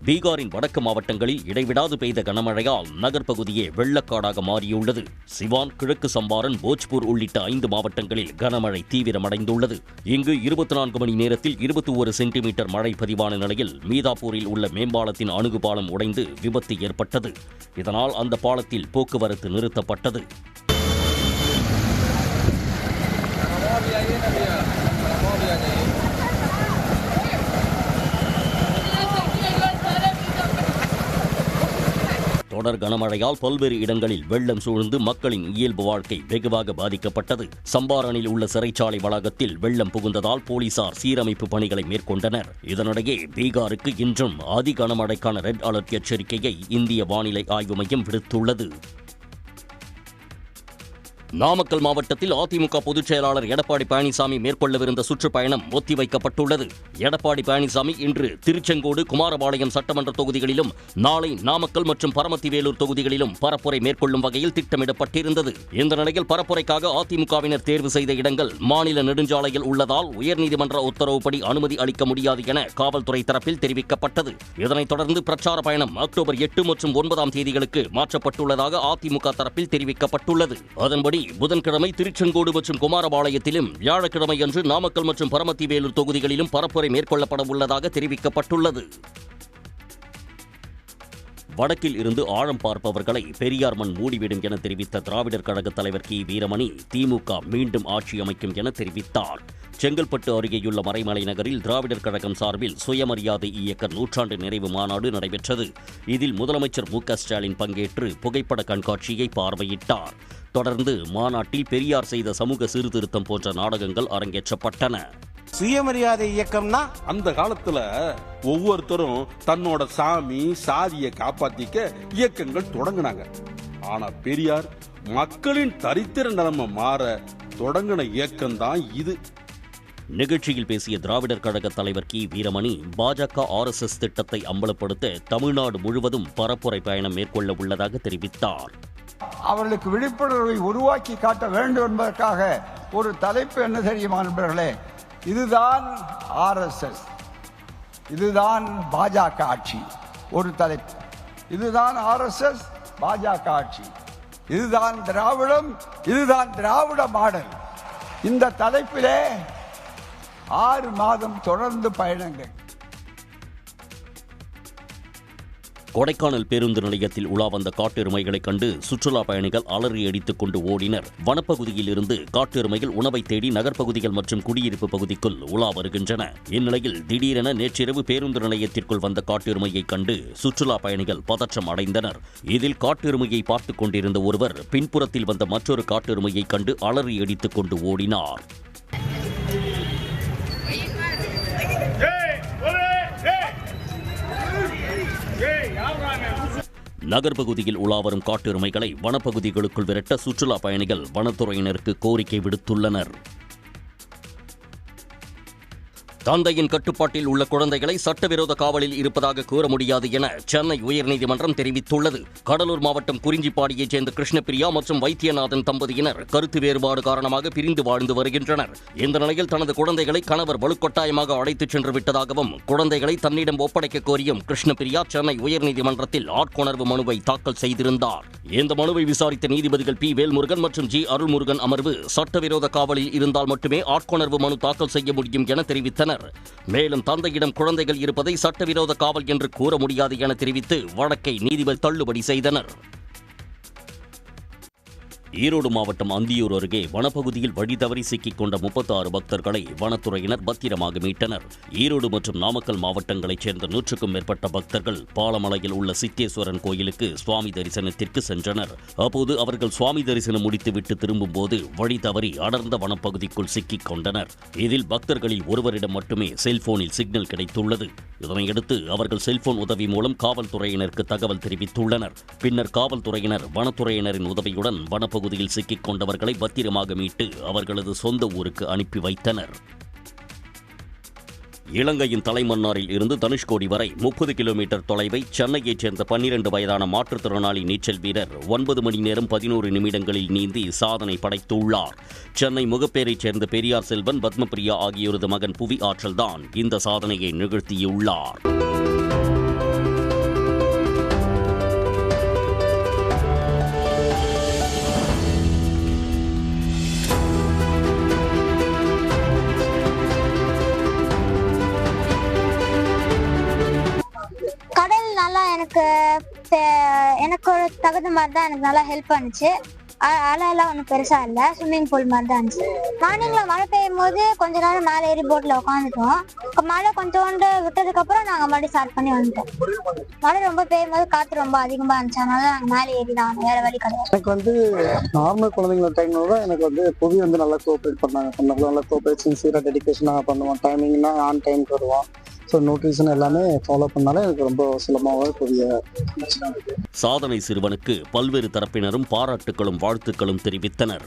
பீகாரின் வடக்கு மாவட்டங்களில் இடைவிடாது பெய்த கனமழையால் நகர்ப்பகுதியே வெள்ளக்காடாக மாறியுள்ளது. சிவான், கிழக்கு சம்பாரன், போஜ்பூர் உள்ளிட்ட 5 மாவட்டங்களில் கனமழை தீவிரமடைந்துள்ளது. இங்கு 24 மணி நேரத்தில் 21 சென்டிமீட்டர் மழை பதிவான நிலையில் மீதாப்பூரில் உள்ள மேம்பாலத்தின் அணுகுபாலம் உடைந்து விபத்து ஏற்பட்டது. இதனால் அந்த பாலத்தில் போக்குவரத்து நிறுத்தப்பட்டது. தொடர் கனமழையால் பல்வேறு இடங்களில் வெள்ளம் சூழ்ந்து மக்களின் இயல்பு வாழ்க்கை வெகுவாக பாதிக்கப்பட்டது. சம்பாரனில் உள்ள சிறைச்சாலை வளாகத்தில் வெள்ளம் புகுந்ததால் போலீசார் சீரமைப்பு பணிகளை மேற்கொண்டனர். இதனிடையே பீகாருக்கு இன்றும் அதி கனமழைக்கான ரெட் அலர்ட் எச்சரிக்கையை இந்திய வானிலை ஆய்வு மையம் விடுத்துள்ளது. நாமக்கல் மாவட்டத்தில் அதிமுக பொதுச் செயலாளர் எடப்பாடி பழனிசாமி மேற்கொள்ளவிருந்த சுற்றுப்பயணம் ஒத்திவைக்கப்பட்டுள்ளது. எடப்பாடி பழனிசாமி இன்று திருச்செங்கோடு, குமாரபாளையம் சட்டமன்ற தொகுதிகளிலும் நாளை நாமக்கல் மற்றும் பரமத்திவேலூர் தொகுதிகளிலும் பரப்புரை மேற்கொள்ளும் வகையில் திட்டமிடப்பட்டிருந்தது. இந்த நிலையில் பரப்புரைக்காக அதிமுகவினர் தேர்வு செய்த இடங்கள் மாநில நெடுஞ்சாலையில் உள்ளதால் உயர்நீதிமன்ற உத்தரவுப்படி அனுமதி அளிக்க முடியாது என காவல்துறை தரப்பில் தெரிவிக்கப்பட்டது. இதனைத் தொடர்ந்து பிரச்சார பயணம் அக்டோபர் 8 மற்றும் 9 தேதிகளுக்கு மாற்றப்பட்டுள்ளதாக அதிமுக தரப்பில் தெரிவிக்கப்பட்டுள்ளது. அதன்படி புதன்கிழமை திருச்செங்கோடு மற்றும் குமாரபாளையத்திலும், வியாழக்கிழமை அன்று நாமக்கல் மற்றும் பரமத்திவேலூர் தொகுதிகளிலும் பரப்புரை மேற்கொள்ளப்பட உள்ளதாக தெரிவிக்கப்பட்டுள்ளது. வடக்கில் இருந்து ஆழம் பார்ப்பவர்களை பெரியார் மண் மூடிவிடும் என தெரிவித்த திராவிடர் கழக தலைவர் கி. வீரமணி, திமுக மீண்டும் ஆட்சி அமைக்கும் என தெரிவித்தார். செங்கல்பட்டு அருகேயுள்ள மறைமலை நகரில் திராவிடர் கழகம் சார்பில் சுயமரியாதை இயக்க நூற்றாண்டு நிறைவு மாநாடு நடைபெற்றது. இதில் முதலமைச்சர் மு. க. ஸ்டாலின் பங்கேற்று புகைப்பட கண்காட்சியை பார்வையிட்டார். தொடர்ந்து மாநாட்டில் பெரியார் செய்த சமூக சீர்திருத்தம் போன்ற நாடகங்கள் அரங்கேற்றப்பட்டன. சுயமரியாதை இயக்கம்னா அந்த காலத்துல ஒவ்வொருத்தரும் தன்னோட சாமி சாதியை காப்பாத்திக்க இயக்கங்கள் தொடங்கினாங்க. ஆனா பெரியார் மக்களின் தரித்திர நிலைமை மாற தொடங்கின இயக்கம் தான் இது. நிகழ்ச்சியில் பேசிய திராவிடர் கழக தலைவர் கி. வீரமணி, பாஜக RSS திட்டத்தை அம்பலப்படுத்த தமிழ்நாடு முழுவதும் பரப்புரை பயணம் மேற்கொள்ள உள்ளதாக தெரிவித்தார். அவர்களுக்கு விழிப்புணர்வை உருவாக்கி காட்ட வேண்டும் என்பதற்காக ஒரு தலைப்பு என்ன தெரியுமா நண்பர்களே? இதுதான் RSS, இதுதான் பாஜக ஆட்சி. ஒரு தலைப்பு, இதுதான் RSS, பாஜக ஆட்சி, இதுதான் திராவிடம், இதுதான் திராவிட மாடல். இந்த தலைப்பிலே 6 மாதம் தொடர்ந்து பயணங்கள். கொடைக்கானல் பேருந்து நிலையத்தில் உலா வந்த காட்டெருமைகளைக் கண்டு சுற்றுலா பயணிகள் அலறி அடித்துக் கொண்டு ஓடினர். வனப்பகுதியில் இருந்து காட்டெருமைகள் உணவை தேடி நகர்ப்பகுதிகள் மற்றும் குடியிருப்பு பகுதிக்குள் உலா வருகின்றன. இந்நிலையில் திடீரென நேற்றிரவு பேருந்து நிலையத்திற்குள் வந்த காட்டெருமையை கண்டு சுற்றுலா பயணிகள் பதற்றம் அடைந்தனர். இதில் காட்டெருமையை பார்த்துக் கொண்டிருந்த ஒருவர் பின்புறத்தில் வந்த மற்றொரு காட்டெருமையை கண்டு அலறி அடித்துக் கொண்டு ஓடினார். நகர்ப்பகுதியில் உலாவரும் காட்டெருமைகளை வனப்பகுதிகளுக்குள் விரட்ட சுற்றுலா பயணிகள் வனத்துறையினருக்கு கோரிக்கை விடுத்துள்ளனர். தந்தையின் கட்டுப்பாட்டில் உள்ள குழந்தைகளை சட்டவிரோத காவலில் இருப்பதாக கூற முடியாது என சென்னை உயர்நீதிமன்றம் தெரிவித்துள்ளது. கடலூர் மாவட்டம் குறிஞ்சிப்பாடியைச் சேர்ந்த கிருஷ்ணபிரியா மற்றும் வைத்தியநாதன் தம்பதியினர் கருத்து வேறுபாடு காரணமாக பிரிந்து வாழ்ந்து வருகின்றனர். இந்த நிலையில் தனது குழந்தைகளை கணவர் வலுக்கட்டாயமாக அழைத்துச் சென்று விட்டதாகவும் குழந்தைகளை தன்னிடம் ஒப்படைக்க கோரியும் கிருஷ்ணபிரியா சென்னை உயர்நீதிமன்றத்தில் ஆட்கொணர்வு மனுவை தாக்கல் செய்திருந்தார். இந்த மனுவை விசாரித்த நீதிபதிகள் பி. வேல்முருகன் மற்றும் ஜி. அருள்முருகன் அமர்வு சட்டவிரோத காவலில் இருந்தால் மட்டுமே ஆட்கொணர்வு மனு தாக்கல் செய்ய முடியும் என தெரிவித்தனர். மேலும் தந்தையிடம் குழந்தைகள் இருப்பதை சட்டவிரோத காவல் என்று கூற முடியாது என தெரிவித்து வழக்கை நீதிபதி தள்ளுபடி செய்தனர். ஈரோடு மாவட்டம் அந்தியூர் அருகே வனப்பகுதியில் வழி தவறி சிக்கிக் கொண்ட 36 பக்தர்களை வனத்துறையினர் பத்திரமாக மீட்டனர். ஈரோடு மற்றும் நாமக்கல் மாவட்டங்களைச் சேர்ந்த 100க்கும் மேற்பட்ட பக்தர்கள் பாலமலையில் உள்ள சித்தேஸ்வரன் கோயிலுக்கு சுவாமி தரிசனத்திற்கு சென்றனர். அப்போது அவர்கள் சுவாமி தரிசனம் முடித்துவிட்டு திரும்பும்போது வழி தவறி அடர்ந்த வனப்பகுதிக்குள் சிக்கிக் கொண்டனர். இதில் பக்தர்களில் ஒருவரிடம் மட்டுமே செல்போனில் சிக்னல் கிடைத்துள்ளது. இதனையடுத்து அவர்கள் செல்போன் உதவி மூலம் காவல்துறையினருக்கு தகவல் தெரிவித்துள்ளனர். பின்னர் காவல்துறையினர் வனத்துறையினரின் உதவியுடன் வனப்பகுதியில் சிக்கிக் கொண்டவர்களை பத்திரமாக மீட்டு அவர்களது சொந்த ஊருக்கு அனுப்பி வைத்தனர். இலங்கையின் தலைமன்னாரில் இருந்து தனுஷ்கோடி வரை 30 கிலோமீட்டர் தொலைவை சென்னையைச் சேர்ந்த 12 வயதான மாற்றுத்திறனாளி நீச்சல் வீரர் 9 மணி நேரம் 11 நிமிடங்களில் நீந்தி சாதனை படைத்துள்ளார். சென்னை முகப்பேரைச் சேர்ந்த பெரியார் செல்வன், பத்மபிரியா ஆகியோரது மகன் புவி ஆற்றல்தான் இந்த சாதனையை நிகழ்த்தியுள்ளார். ஸ்கூல் நல்லா எனக்கு ஒரு தகுந்த மாதிரி தான் எனக்கு நல்லா ஹெல்ப் பண்ணுச்சு. அலையெல்லாம் ஒன்றும் பெருசா இல்லை, ஸ்விம்மிங் பூல் மாதிரி தான் இருந்துச்சு. மார்னிங்ல மழை பெய்யும் போது கொஞ்ச நேரம் மேலே ஏறி போட்ல உட்காந்துட்டோம். மழை கொஞ்சோண்டு விட்டதுக்கு அப்புறம் நாங்கள் மறுபடியும் ஸ்டார்ட் பண்ணி வந்துட்டோம். மழை ரொம்ப பெய்யும் போது காற்று ரொம்ப அதிகமாக இருந்துச்சு, அதனால நாங்கள் மேலே ஏறி தான் வேற வழி கிடையாது. எனக்கு நார்மல் குழந்தைங்களோட டைம்ல எனக்கு புவி நல்லா கோஆப்ரேட் பண்ணாங்க. நல்லா கோஆப்ரேட் சின்சியராக டெடிகேஷனாக பண்ணுவோம். டைமிங்னா ஆன் டைமுக்கு வருவோம். ஸோ நோட்டீஸ்னு எல்லாமே ஃபாலோ பண்ணாலே எனக்கு ரொம்ப சுலபமாக புதிய சாதனை சிறுவனுக்கு பல்வேறு தரப்பினரும் பாராட்டுகளும் வாழ்த்துக்களும் தெரிவித்தனர்.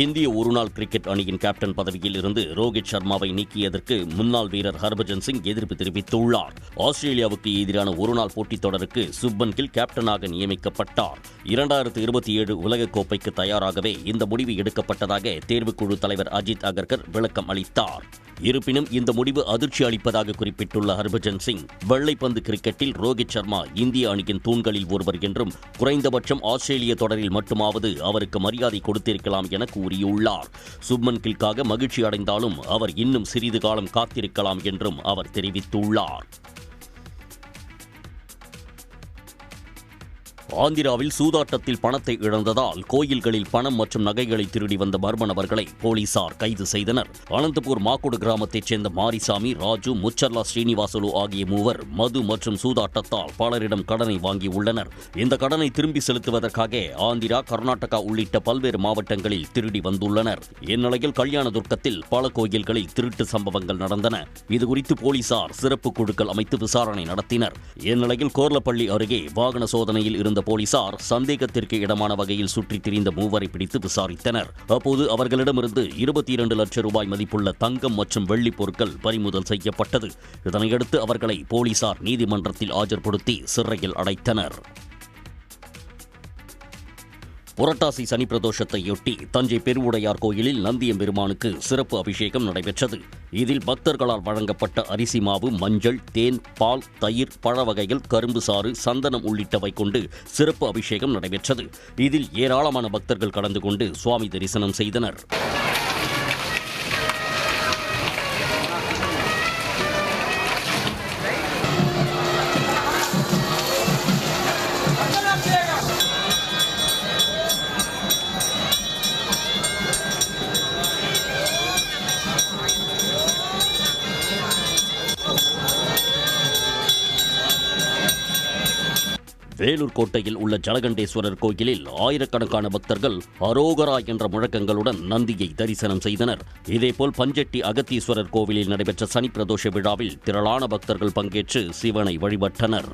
இந்திய ஒருநாள் கிரிக்கெட் அணியின் கேப்டன் பதவியில் இருந்து ரோஹித் சர்மாவை நீக்கியதற்கு முன்னாள் வீரர் ஹர்பஜன் சிங் எதிர்ப்பு தெரிவித்துள்ளார். ஆஸ்திரேலியாவுக்கு எதிரான ஒருநாள் போட்டித் தொடருக்கு சுப்மன் கில் கேப்டனாக நியமிக்கப்பட்டார். 2027 உலகக்கோப்பைக்கு தயாராகவே இந்த முடிவு எடுக்கப்பட்டதாக தேர்வுக்குழு தலைவர் அஜித் அகர்கர் விளக்கம் அளித்தார். இருப்பினும் இந்த முடிவு அதிர்ச்சி அளிப்பதாக குறிப்பிட்டுள்ள ஹர்பஜன் சிங், வெள்ளைப்பந்து கிரிக்கெட்டில் ரோஹித் சர்மா இந்திய அணியின் தூண்களில் ஒருவர் என்றும் குறைந்தபட்சம் ஆஸ்திரேலிய தொடரில் மட்டுமாவது அவருக்கு மரியாதை கொடுத்திருக்கலாம் என கூறியுள்ளார். சுப்மன் கில்காக மகிழ்ச்சி அடைந்தாலும் அவர் இன்னும் சிறிது காலம் காத்திருக்கலாம் என்றும் அவர் தெரிவித்துள்ளார். ஆந்திராவில் சூதாட்டத்தில் பணத்தை இழந்ததால் கோயில்களில் பணம் மற்றும் நகைகளை திருடி வந்த மர்ம நபர்களை போலீசார் கைது செய்தனர். அனந்தபூர் மாக்குடு கிராமத்தைச் சேர்ந்த மாரிசாமி, ராஜு, முச்சர்லா ஸ்ரீனிவாசலு ஆகிய மூவர் மது மற்றும் சூதாட்டத்தால் பலரிடம் கடனை வாங்கியுள்ளனர். இந்த கடனை திரும்பி செலுத்துவதற்காக ஆந்திரா, கர்நாடகா உள்ளிட்ட பல்வேறு மாவட்டங்களில் திருடி வந்துள்ளனர். இந்நிலையில் கல்யாணதுர்க்கத்தில் பல கோயில்களில் திருட்டு சம்பவங்கள் நடந்தன. இதுகுறித்து போலீசார் சிறப்பு குழுக்கள் அமைத்து விசாரணை நடத்தினர். இந்நிலையில் கோர்லப்பள்ளி அருகே வாகன சோதனையில் இருந்த போலீசார் சந்தேகத்திற்கு இடமான வகையில் சுற்றித் திரிந்த மூவரை பிடித்து விசாரித்தனர். அப்போது அவர்களிடமிருந்து 22 லட்சம் ரூபாய் மதிப்புள்ள தங்கம் மற்றும் வெள்ளிப் பொருட்கள் பறிமுதல் செய்யப்பட்டது. இதனையடுத்து அவர்களை போலீசார் நீதிமன்றத்தில் ஆஜர்படுத்தி சிறையில் அடைத்தனர். புரட்டாசி சனி பிரதோஷத்தையொட்டி தஞ்சை பெருவுடையார் கோயிலில் நந்தியம்பெருமானுக்கு சிறப்பு அபிஷேகம் நடைபெற்றது. இதில் பக்தர்களால் வழங்கப்பட்ட அரிசி மாவு, மஞ்சள், தேன், பால், தயிர், பழ வகைகள், கரும்பு சாறு, சந்தனம் உள்ளிட்டவை கொண்டு சிறப்பு அபிஷேகம் நடைபெற்றது. இதில் ஏராளமான பக்தர்கள் கலந்து கொண்டு சுவாமி தரிசனம் செய்தனர். வேலூர் கோட்டையில் உள்ள ஜலகண்டேஸ்வரர் கோயிலில் ஆயிரக்கணக்கான பக்தர்கள் அரோகரா என்ற முழக்கங்களுடன் நந்தியை தரிசனம் செய்தனர். இதேபோல் பஞ்செட்டி அகத்தீஸ்வரர் கோவிலில் நடைபெற்ற சனி பிரதோஷ விழாவில் திரளான பக்தர்கள் பங்கேற்று சிவனை வழிபட்டனர்.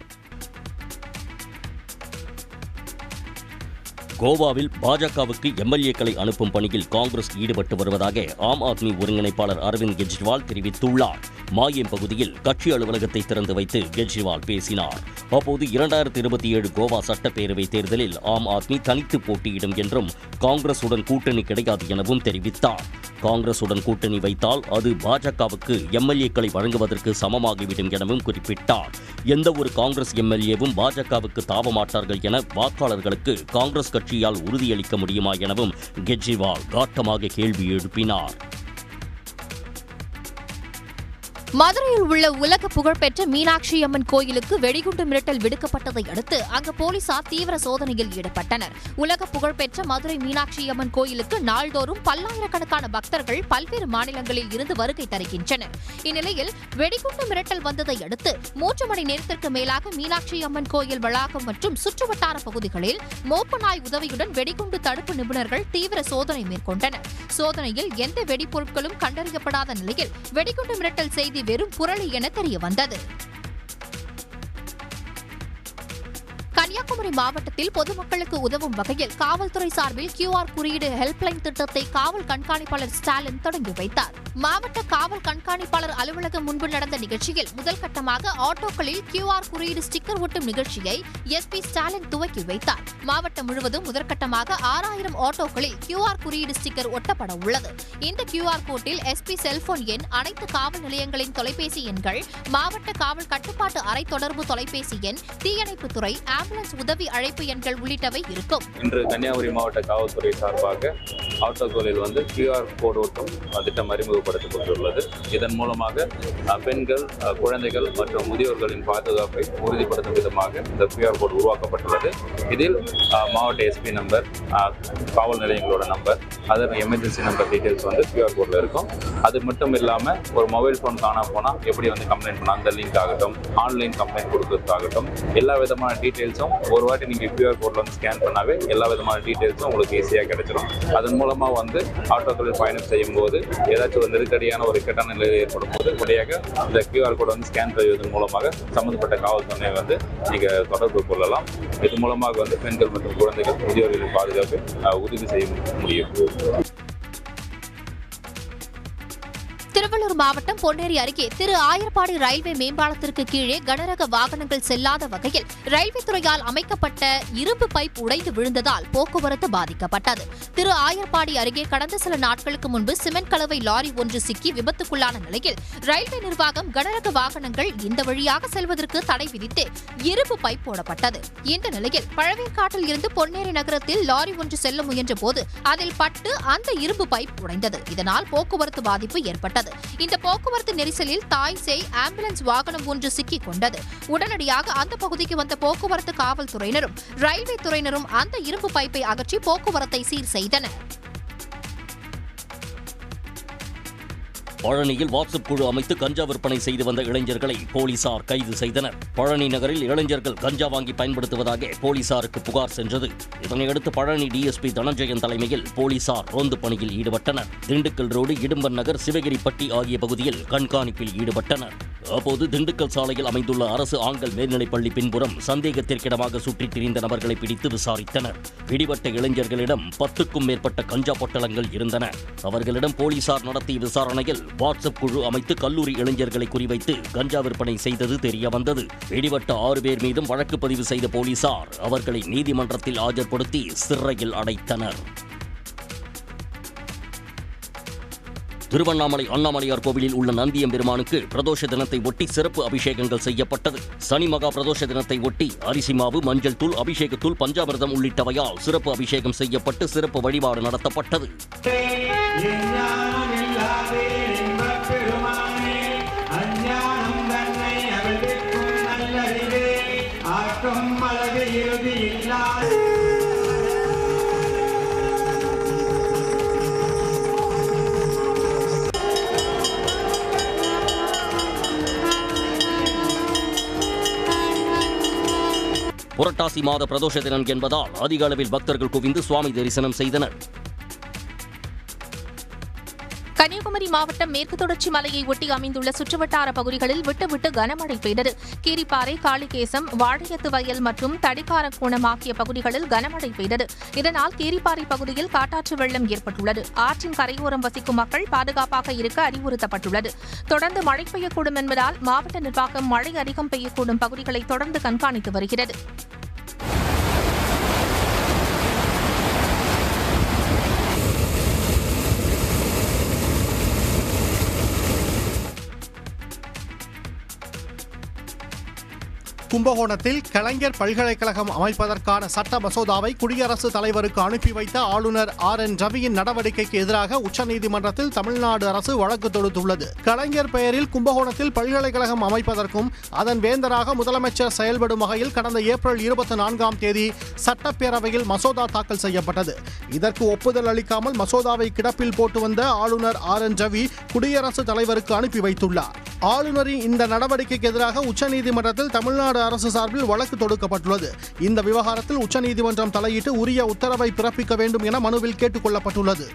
கோவாவில் பாஜகவுக்கு எம்எல்ஏக்களை அனுப்பும் பணியில் காங்கிரஸ் ஈடுபட்டு வருவதாக ஆம் ஆத்மி ஒருங்கிணைப்பாளர் அரவிந்த் கெஜ்ரிவால் தெரிவித்துள்ளார். மாயம் பகுதியில் கட்சி அலுவலகத்தை திறந்து வைத்து கெஜ்ரிவால் பேசினார். அப்போது 2027 கோவா சட்டப்பேரவை தேர்தலில் ஆம் ஆத்மி தனித்து போட்டியிடும் என்றும் காங்கிரசுடன் கூட்டணி கிடையாது எனவும் தெரிவித்தார். காங்கிரசுடன் கூட்டணி வைத்தால் அது பாஜகவுக்கு எம்எல்ஏக்களை வழங்குவதற்கு சமமாகிவிடும் எனவும் குறிப்பிட்டார். எந்த ஒரு காங்கிரஸ் எம்எல்ஏவும் பாஜகவுக்கு தாவ மாட்டார்கள் என வாக்காளர்களுக்கு காங்கிரஸ் கட்சியால் உறுதியளிக்க முடியுமா எனவும் கெஜ்ரிவால் காட்டமாக கேள்வி எழுப்பினார். மதுரையில் உள்ள உலக புகழ்பெற்ற மீனாட்சி அம்மன் கோயிலுக்கு வெடிகுண்டு மிரட்டல் விடுக்கப்பட்டதை அடுத்து அங்கு போலீசார் தீவிர சோதனையில் ஈடுபட்டனர். உலக புகழ்பெற்ற மதுரை மீனாட்சி அம்மன் கோயிலுக்கு நாள்தோறும் பல்லாயிரக்கணக்கான பக்தர்கள் பல்வேறு மாநிலங்களில் இருந்து வருகை தருகின்றனர். இந்நிலையில் வெடிகுண்டு மிரட்டல் வந்ததை அடுத்து 3 மணி நேரத்திற்கு மேலாக மீனாட்சி அம்மன் கோயில் வளாகம் மற்றும் சுற்றுவட்டார பகுதிகளில் மோப்ப நாய் உதவியுடன் வெடிகுண்டு தடுப்பு நிபுணர்கள் தீவிர சோதனை மேற்கொண்டனர். சோதனையில் எந்த வெடிப்பொருட்களும் கண்டறியப்படாத நிலையில் வெடிகுண்டு மிரட்டல் செய்தி வெறும் புரளி என தெரிய வந்தது. கன்னியாகுமரி மாவட்டத்தில் பொதுமக்களுக்கு உதவும் வகையில் காவல்துறை சார்பில் QR குறியீடு ஹெல்ப்லைன் திட்டத்தை காவல் கண்காணிப்பாளர் ஸ்டாலின் தொடங்கி வைத்தார். மாவட்ட காவல் கண்காணிப்பாளர் அலுவலகம் முன்பு நடந்த நிகழ்ச்சியில் முதல் கட்டமாக ஆட்டோக்களில் QR குறியீடு ஸ்டிக்கர் ஒட்டும் நிகழ்ச்சியை SP ஸ்டாலின் துவக்கி வைத்தார். மாவட்டம் முழுவதும் முதற்கட்டமாக 6000 ஆட்டோக்களில் QR குறியீடு ஸ்டிக்கர் ஒட்டப்பட உள்ளது. இந்த QR கோட்டில் SP செல்போன் எண், அனைத்து காவல் நிலையங்களின் தொலைபேசி எண்கள், மாவட்ட காவல் கட்டுப்பாட்டு அறை தொடர்பு தொலைபேசி எண், தீயணைப்புத்துறை, ஆம்புலன்ஸ் ஆம்புலன்ஸ் உதவி அழைப்பு எண்கள் உள்ளிட்டவை இருக்கும். இன்று கன்னியாகுமரி மாவட்ட காவல்துறை சார்பாக ஆட்டோக்களில் QR கோடு ஓட்டும் திட்டம் அறிமுகப்படுத்தப்பட்டுள்ளது. இதன் மூலமாக பெண்கள், குழந்தைகள் மற்றும் முதியோர்களின் பாதுகாப்பை உறுதிப்படுத்தும் விதமாக இந்த QR கோடு உருவாக்கப்பட்டுள்ளது. இதில் மாவட்ட SP நம்பர், காவல் நிலையங்களோட number, other emergency number details QR கோடில் இருக்கும். அது மட்டும் இல்லாமல் ஒரு மொபைல் ஃபோன் காணா போனால் எப்படி கம்ப்ளைண்ட் பண்ண அந்த லிங்க் ஆகட்டும், ஆன்லைன் கம்ப்ளைண்ட் கொடுக்கறதாகட்டும், எல்லா விதமான டீடைல்ஸும் ஒரு வாட்டி நீங்கள் QR கோடில் ஸ்கேன் பண்ணாவே எல்லா விதமான டீடைல்ஸும் உங்களுக்கு ஈஸியாக கிடைச்சிடும். அதன் மூலமாக ஆட்டோக்களில் பயணம் செய்யும் போது ஏதாச்சும் ஒரு நெருக்கடியான ஒரு இக்கட்டான நிலை ஏற்படும் போது உடனடியாக இந்த QR கோடை ஸ்கேன் செய்வதன் மூலமாக சம்பந்தப்பட்ட காவல்துறையை நீங்கள் தொடர்பு கொள்ளலாம். இது மூலமாக பெண்கள் மற்றும் குழந்தைகள், முதியோர்களின் பாதுகாப்பை உறுதி செய்ய முடியும். திருவள்ளூர் மாவட்டம் பொன்னேரி அருகே திரு ஆயர்பாடி ரயில்வே மேம்பாலத்திற்கு கீழே கனரக வாகனங்கள் செல்லாத வகையில் ரயில்வே துறையால் அமைக்கப்பட்ட இரும்பு பைப் உடைந்து விழுந்ததால் போக்குவரத்து பாதிக்கப்பட்டது. திரு ஆயர்பாடி அருகே கடந்த சில நாட்களுக்கு முன்பு சிமெண்ட் கலவை லாரி ஒன்று சிக்கி விபத்துக்குள்ளான நிலையில் ரயில்வே நிர்வாகம் கனரக வாகனங்கள் இந்த வழியாக செல்வதற்கு தடை விதித்து இரும்பு பைப் போடப்பட்டது. இந்த நிலையில் பழவேற்காட்டில் இருந்து பொன்னேரி நகரத்தில் லாரி ஒன்று செல்ல முயன்ற போது அதில் பட்டு அந்த இரும்பு பைப் உடைந்தது. இதனால் போக்குவரத்து பாதிப்பு ஏற்பட்டது. இந்த போக்குவரத்து நெரிசலில் தாய்சேய் ஆம்புலன்ஸ் வாகனம் ஒன்று சிக்கிக் கொண்டது. உடனடியாக அந்த பகுதிக்கு வந்த போக்குவரத்து காவல்துறையினரும் ரயில்வே துறையினரும் அந்த இரும்பு பைப்பை அகற்றி போக்குவரத்தை சீர் செய்தனர். பழனியில் வாட்ஸ்அப் குழு அமைத்து கஞ்சா விற்பனை செய்து வந்த இளைஞர்களை போலீசார் கைது செய்தனர். பழனி நகரில் இளைஞர்கள் கஞ்சா வாங்கி பயன்படுத்துவதாக போலீசாருக்கு புகார் சென்றது. இதனையடுத்து பழனி DSP தனஞ்சயன் தலைமையில் போலீசார் ரோந்து பணியில் ஈடுபட்டனர். திண்டுக்கல் ரோடு, இடும்பன் நகர், சிவகிரிப்பட்டி ஆகிய பகுதியில் கண்காணிப்பில் ஈடுபட்டனர். அப்போது திண்டுக்கல் சாலையில் அமைந்துள்ள அரசு ஆண்கள் மேல்நிலைப்பள்ளி பின்புறம் சந்தேகத்திற்கிடமாக சுற்றித் திரிந்த நபர்களை பிடித்து விசாரித்தனர். பிடிபட்ட இளைஞர்களிடம் 10க்கும் மேற்பட்ட கஞ்சா பொட்டலங்கள் இருந்தன. அவர்களிடம் போலீசார் நடத்திய விசாரணையில் வாட்ஸ்அப் குழு அமைத்து கல்லூரி இளைஞர்களை குறிவைத்து கஞ்சா விற்பனை செய்தது தெரியவந்தது. பிடிபட்ட 6 பேர் மீதும் வழக்கு பதிவு செய்த போலீசார் அவர்களை நீதிமன்றத்தில் ஆஜர்படுத்தி சிறையில் அடைத்தனர். திருவண்ணாமலை அண்ணாமலையார் கோவிலில் உள்ள நந்தியம்பெருமானுக்கு பிரதோஷ தினத்தை ஒட்டி சிறப்பு அபிஷேகங்கள் செய்யப்பட்டது. சனி மகா பிரதோஷ தினத்தை ஒட்டி அரிசி மாவு, மஞ்சள் தூள், அபிஷேகத்தூள், பஞ்சாமிர்தம் உள்ளிட்டவையால் சிறப்பு அபிஷேகம் செய்யப்பட்டு சிறப்பு வழிபாடு நடத்தப்பட்டது. புரட்டாசி மாத பிரதோஷ தினம் என்பதால் அதிக அளவில் பக்தர்கள் குவிந்து சுவாமி தரிசனம் செய்தனர். கன்னியாகுமரி மாவட்டம் மேற்கு தொடர்ச்சி மலையை ஒட்டி அமைந்துள்ள சுற்றுவட்டார பகுதிகளில் விட்டுவிட்டு கனமழை பெய்தது. கீரிப்பாறை, காளிகேசம், வாழையத்து வயல் மற்றும் தடிக்காரக்கோணம் ஆகிய பகுதிகளில் கனமழை பெய்தது. இதனால் கீரிப்பாறை பகுதியில் காட்டாற்று வெள்ளம் ஏற்பட்டுள்ளது. ஆற்றின் கரையோரம் வசிக்கும் மக்கள் பாதுகாப்பாக இருக்க அறிவுறுத்தப்பட்டுள்ளது. தொடர்ந்து மழை பெய்யக்கூடும் என்பதால் மாவட்ட நிர்வாகம் மழை அதிகம் பெய்யக்கூடும் பகுதிகளை தொடர்ந்து கண்காணித்து வருகிறது. கும்பகோணத்தில் கலைஞர் பல்கலைக்கழகம் அமைப்பதற்கான சட்ட மசோதாவை குடியரசுத் தலைவருக்கு அனுப்பி வைத்த ஆளுநர் RN ரவியின் நடவடிக்கைக்கு எதிராக உச்சநீதிமன்றத்தில் தமிழ்நாடு அரசு வழக்கு தொடுத்துள்ளது. கலைஞர் பெயரில் கும்பகோணத்தில் பல்கலைக்கழகம் அமைப்பதற்கும் அதன் வேந்தராக முதலமைச்சர் செயல்படும் வகையில் கடந்த ஏப்ரல் 24ஆம் தேதி சட்டப்பேரவையில் மசோதா தாக்கல் செய்யப்பட்டது. இதற்கு ஒப்புதல் அளிக்காமல் மசோதாவை கிடப்பில் போட்டு வந்த ஆளுநர் RN ரவி குடியரசுத் தலைவருக்கு அனுப்பி வைத்துள்ளார். ஆளுநரின் இந்த நடவடிக்கைக்கு எதிராக உச்சநீதிமன்றத்தில் தமிழ்நாடு அரசு சார்பில் வழக்கு தொடுக்கப்பட்டுள்ளது. இந்த விவகாரத்தில் உச்சநீதிமன்றம் தலையிட்டு உரிய உத்தரவை பிறப்பிக்க வேண்டும் என மனுவில் கேட்டுக் கொள்ளப்பட்டுள்ளது.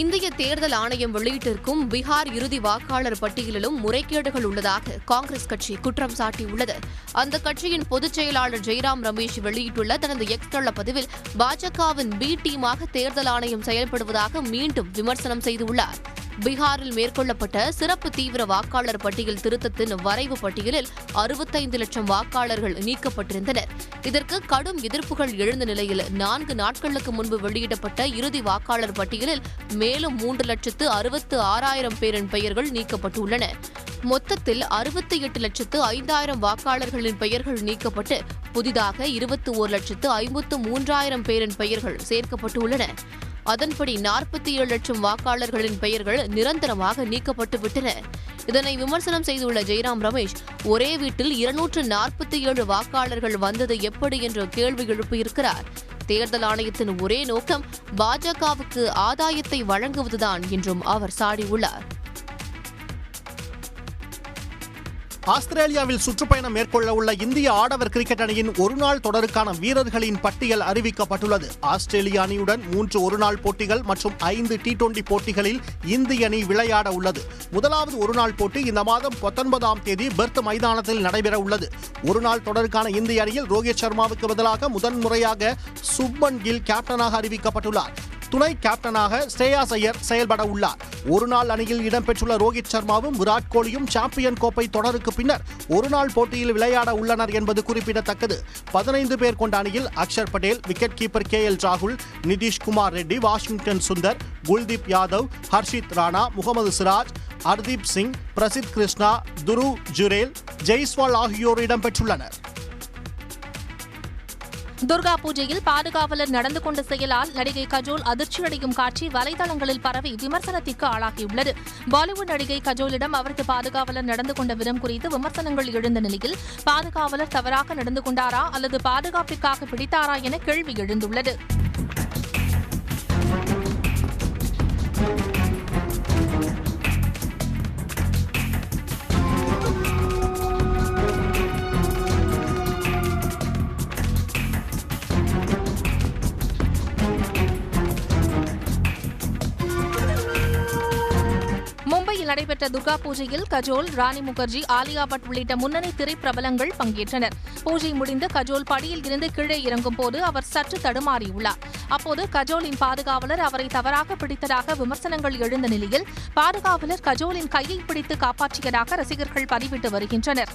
இந்திய தேர்தல் ஆணையம் வெளியிட்டிருக்கும் பீகார் இறுதி வாக்காளர் பட்டியலிலும் முறைகேடுகள் உள்ளதாக காங்கிரஸ் கட்சி குற்றம் சாட்டியுள்ளது. அந்த கட்சியின் பொதுச் செயலாளர் ஜெய்ராம் ரமேஷ் வெளியிட்டுள்ள தனது எக்ஸ் தள பதிவில் பாஜகவின் B டீமாக தேர்தல் ஆணையம் செயல்படுவதாக மீண்டும் விமர்சனம் செய்துள்ளார். பீகாரில் மேற்கொள்ளப்பட்ட சிறப்பு தீவிர வாக்காளர் பட்டியல் திருத்தத்தின் வரைவு பட்டியலில் 65 லட்சம் வாக்காளர்கள் நீக்கப்பட்டிருந்தனர். இதற்கு கடும் எதிர்ப்புகள் எழுந்த நிலையில் 4 நாட்களுக்கு முன்பு வெளியிடப்பட்ட இறுதி வாக்காளர் பட்டியலில் மேலும் 3,66,000 பேரின் பெயர்கள் நீக்கப்பட்டுள்ளன. மொத்தத்தில் 68,05,000 வாக்காளர்களின் பெயர்கள் நீக்கப்பட்டு புதிதாக 21,53,000 பேரின் பெயர்கள் சேர்க்கப்பட்டுள்ளன. அதன்படி 47 லட்சம் வாக்காளர்களின் பெயர்கள் நிரந்தரமாக நீக்கப்பட்டுவிட்டன. இதனை விமர்சனம் செய்துள்ள ஜெய்ராம் ரமேஷ், ஒரே வீட்டில் 247 வாக்காளர்கள் வந்தது எப்படி என்ற கேள்வி எழுப்பியிருக்கிறார். தேர்தல் ஆணையத்தின் ஒரே நோக்கம் பாஜகவுக்கு ஆதாயத்தை வழங்குவதுதான் என்றும் அவர் சாடியுள்ளார். ஆஸ்திரேலியாவில் சுற்றுப்பயணம் மேற்கொள்ள உள்ள இந்திய ஆடவர் கிரிக்கெட் அணியின் ஒருநாள் தொடருக்கான வீரர்களின் பட்டியல் அறிவிக்கப்பட்டுள்ளது. ஆஸ்திரேலிய அணியுடன் 3 ஒருநாள் போட்டிகள் மற்றும் 5 T20 போட்டிகளில் இந்திய அணி விளையாட உள்ளது. முதலாவது ஒருநாள் போட்டி இந்த மாதம் 19ஆம் தேதி பெர்த் மைதானத்தில் நடைபெற உள்ளது. ஒருநாள் தொடருக்கான இந்திய அணியில் ரோஹித் சர்மாவுக்கு பதிலாக முதன்முறையாக சுப்மன் கில் கேப்டனாக அறிவிக்கப்பட்டுள்ளார். துணை கேப்டனாக ஸ்ரேயாஸ் ஐயர் செயல்பட உள்ளார். ஒருநாள் அணியில் இடம்பெற்றுள்ள ரோஹித் சர்மாவும் விராட் கோலியும் சாம்பியன் கோப்பை தொடருக்கு பின்னர் ஒருநாள் போட்டியில் விளையாட உள்ளனர் என்பது குறிப்பிடத்தக்கது. 15 பேர் கொண்ட அணியில் Axar Patel, wicket keeper KL ராகுல், நிதிஷ் குமார் ரெட்டி, வாஷிங்டன் சுந்தர், குல்தீப் யாதவ், ஹர்ஷித் ராணா, முகமது சிராஜ், ஹர்தீப் சிங், பிரசித் கிருஷ்ணா, துருவ் ஜுரேல், ஜெய்ஸ்வால் ஆகியோர் இடம்பெற்றுள்ளனர். துர்கா பூஜையில் பாதுகாவலர் நடந்து கொண்ட செயலால் நடிகை கஜோல் அதிர்ச்சியடையும் காட்சி வலைதளங்களில் பரவி விமர்சனத்திற்கு ஆளாகியுள்ளது. பாலிவுட் நடிகை கஜோலிடம் அவருக்கு பாதுகாவலர் நடந்து கொண்ட விதம் குறித்து விமர்சனங்கள் எழுந்த நிலையில் பாதுகாவலர் தவறாக நடந்து கொண்டாரா அல்லது பாதுகாப்பிற்காக பிடித்தாரா என கேள்வி எழுந்துள்ளது. மும்பையில் நடைபெற்ற துர்கா பூஜையில் கஜோல், ராணி முகர்ஜி, ஆலியா பட் உள்ளிட்ட முன்னணி திரைப்பிரபலங்கள் பங்கேற்றனர். பூஜை முடிந்து கஜோல் படியில் இருந்து கீழே இறங்கும் போது அவர் சற்று தடுமாறியுள்ளார். அப்போது கஜோலின் பாதுகாவலர் அவரை தவறாக பிடித்ததாக விமர்சனங்கள் எழுந்த நிலையில் பாதுகாவலர் கஜோலின் கையை பிடித்து காப்பாற்றியதாக ரசிகர்கள் பதிவிட்டு வருகின்றனர்.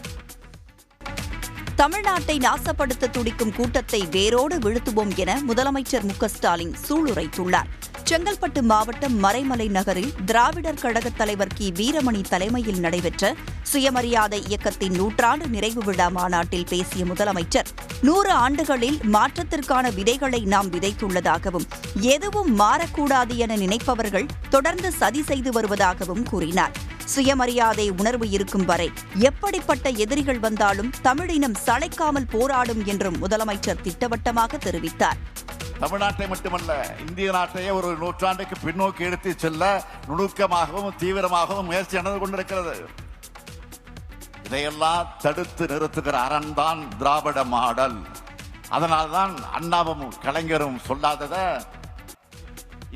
தமிழ்நாட்டை நாசப்படுத்த துடிக்கும் கூட்டத்தை வேரோடு வீழ்த்துவோம் என முதலமைச்சர் மு.க.ஸ்டாலின் சூளுரைத்துள்ளார். செங்கல்பட்டு மாவட்டம் மறைமலை நகரில் திராவிடர் கழக தலைவர் கி. வீரமணி தலைமையில் நடைபெற்ற சுயமரியாதை இயக்கத்தின் 100ஆண்டு நிறைவு விழா மாநாட்டில் பேசிய முதலமைச்சர் 100 ஆண்டுகளில் மாற்றத்திற்கான விதைகளை நாம் விதைத்துள்ளதாகவும் எதுவும் மாறக்கூடாது என நினைப்பவர்கள் தொடர்ந்து சதி செய்து வருவதாகவும் கூறினார். சுயமரியாதை உணர்வு இருக்கும் வரை எப்படிப்பட்ட எதிரிகள் வந்தாலும் தமிழினம் சளைக்காமல் போராடும் என்றும் முதலமைச்சர் திட்டவட்டமாக தெரிவித்தார். தமிழ்நாட்டை மட்டுமல்ல, இந்திய நாட்டையே ஒரு 100 ஆண்டுக்கு பின்னோக்கி எடுத்து செல்ல நுணுக்கமாகவும் தீவிரமாகவும் முயற்சி நடந்து கொண்டிருக்கிறது. இதையெல்லாம் தடுத்து நிறுத்துகிற அரண் திராவிட மாடல். அதனால்தான் அண்ணாவும் கலைஞரும் சொல்லாதத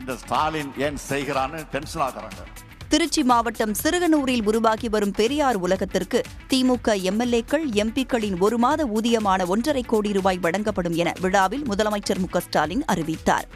இந்த ஸ்டாலின் ஏன் செய்கிறான்னு டென்ஷன் ஆகிறாங்க. திருச்சி மாவட்டம் சிறுகனூரில் உருவாகி வரும் பெரியார் உலகத்திற்கு திமுக எம்எல்ஏக்கள், எம்பிக்களின் 1 மாத ஊதியமான 1,50 கோடி ரூபாய் வழங்கப்படும் என விழாவில் முதலமைச்சர் மு.க.ஸ்டாலின் அறிவித்தார்.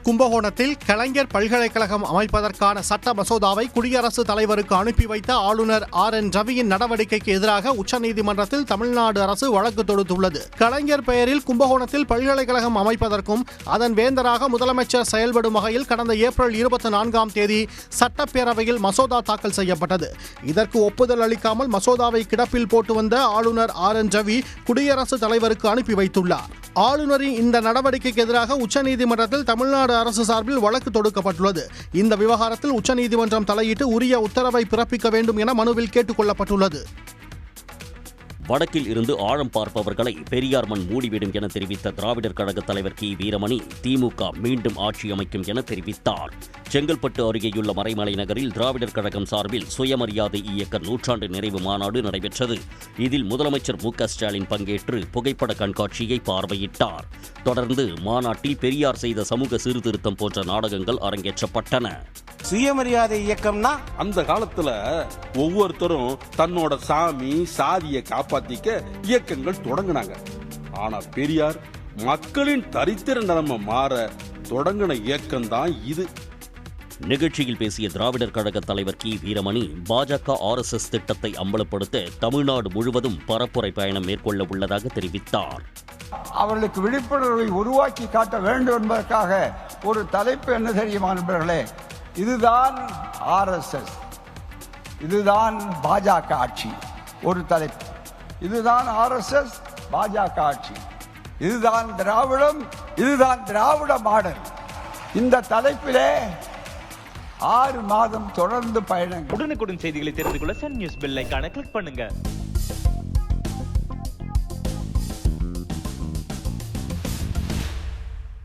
கும்பகோணத்தில் கலைஞர் பல்கலைக்கழகம் அமைப்பதற்கான சட்ட மசோதாவை குடியரசுத் தலைவருக்கு அனுப்பி வைத்த ஆளுநர் RN ரவியின் நடவடிக்கைக்கு எதிராக உச்சநீதிமன்றத்தில் தமிழ்நாடு அரசு வழக்கு தொடுத்துள்ளது. கலைஞர் பெயரில் கும்பகோணத்தில் பல்கலைக்கழகம் அமைப்பதற்கும் அதன் வேந்தராக முதலமைச்சர் செயல்படும் வகையில் கடந்த ஏப்ரல் 24ஆம் தேதி சட்டப்பேரவையில் மசோதா தாக்கல் செய்யப்பட்டது. இதற்கு ஒப்புதல் அளிக்காமல் மசோதாவை கிடப்பில் போட்டு வந்த ஆளுநர் RN ரவி குடியரசுத் தலைவருக்கு அனுப்பி வைத்துள்ளார். ஆளுநரின் இந்த நடவடிக்கைக்கு எதிராக உச்சநீதிமன்றத்தில் தமிழ்நாடு அரசு சார்பில் வழக்கு தொடுக்கப்பட்டுள்ளது. இந்த விவகாரத்தில் உச்சநீதிமன்றம் தலையிட்டு உரிய உத்தரவை பிறப்பிக்க வேண்டும் என மனுவில் கேட்டுக் கொள்ளப்பட்டுள்ளது. வடக்கில் இருந்து ஆழம் பார்ப்பவர்களை பெரியார் மண் மூடிவிடும் என தெரிவித்த திராவிடர் கழக தலைவர் கி. வீரமணி திமுக மீண்டும் ஆட்சி அமைக்கும் என தெரிவித்தார். செங்கல்பட்டு அருகேயுள்ள மறைமலை நகரில் திராவிடர் கழகம் சார்பில் சுயமரியாதை இயக்க 100ஆண்டு நிறைவு மாநாடு நடைபெற்றது. இதில் முதலமைச்சர் மு.க.ஸ்டாலின் பங்கேற்று புகைப்பட கண்காட்சியை பார்வையிட்டார். தொடர்ந்து மாநாட்டில் பெரியார் செய்த சமூக சீர்திருத்தம் போன்ற நாடகங்கள் அரங்கேற்றப்பட்டன. சுயமரியாதை இயக்கம்னா அந்த காலத்துல ஒவ்வொருத்தரும் தன்னோட சாமி சாதியை காப்பாத்திக்க இயக்கங்கள் தொடங்கினாங்க. ஆனா பெரியார் மக்களின் தரித்திர நிலைமை மாற தொடங்கின இயக்கம் தான் இது. நிகழ்ச்சியில் பேசிய திராவிடர் கழக தலைவர் கி வீரமணி பாஜக RSS திட்டத்தை அம்பலப்படுத்த தமிழ்நாடு முழுவதும் பரப்புரை பயணம் மேற்கொள்ள உள்ளதாக தெரிவித்தார். அவர்களுக்கு விழிப்புணர்வை உருவாக்கி காட்ட வேண்டும் என்பதற்காக ஒரு தலைப்பு என்ன தெரியுமா நண்பர்களே, இதுதான் RSS, இதுதான் பாஜக ஆட்சி. ஒரு தலைப்பு, இதுதான் RSS பாஜக ஆட்சி, இதுதான் திராவிடம், இதுதான் திராவிட மாடல். இந்த தலைப்பிலே 6 மாதம் தொடர்ந்து பயணங்கள். உடனுக்குடன் செய்திகளை தெரிந்து கொள்ள சன் நியூஸ் பெல் ஐகானை கிளிக் பண்ணுங்க.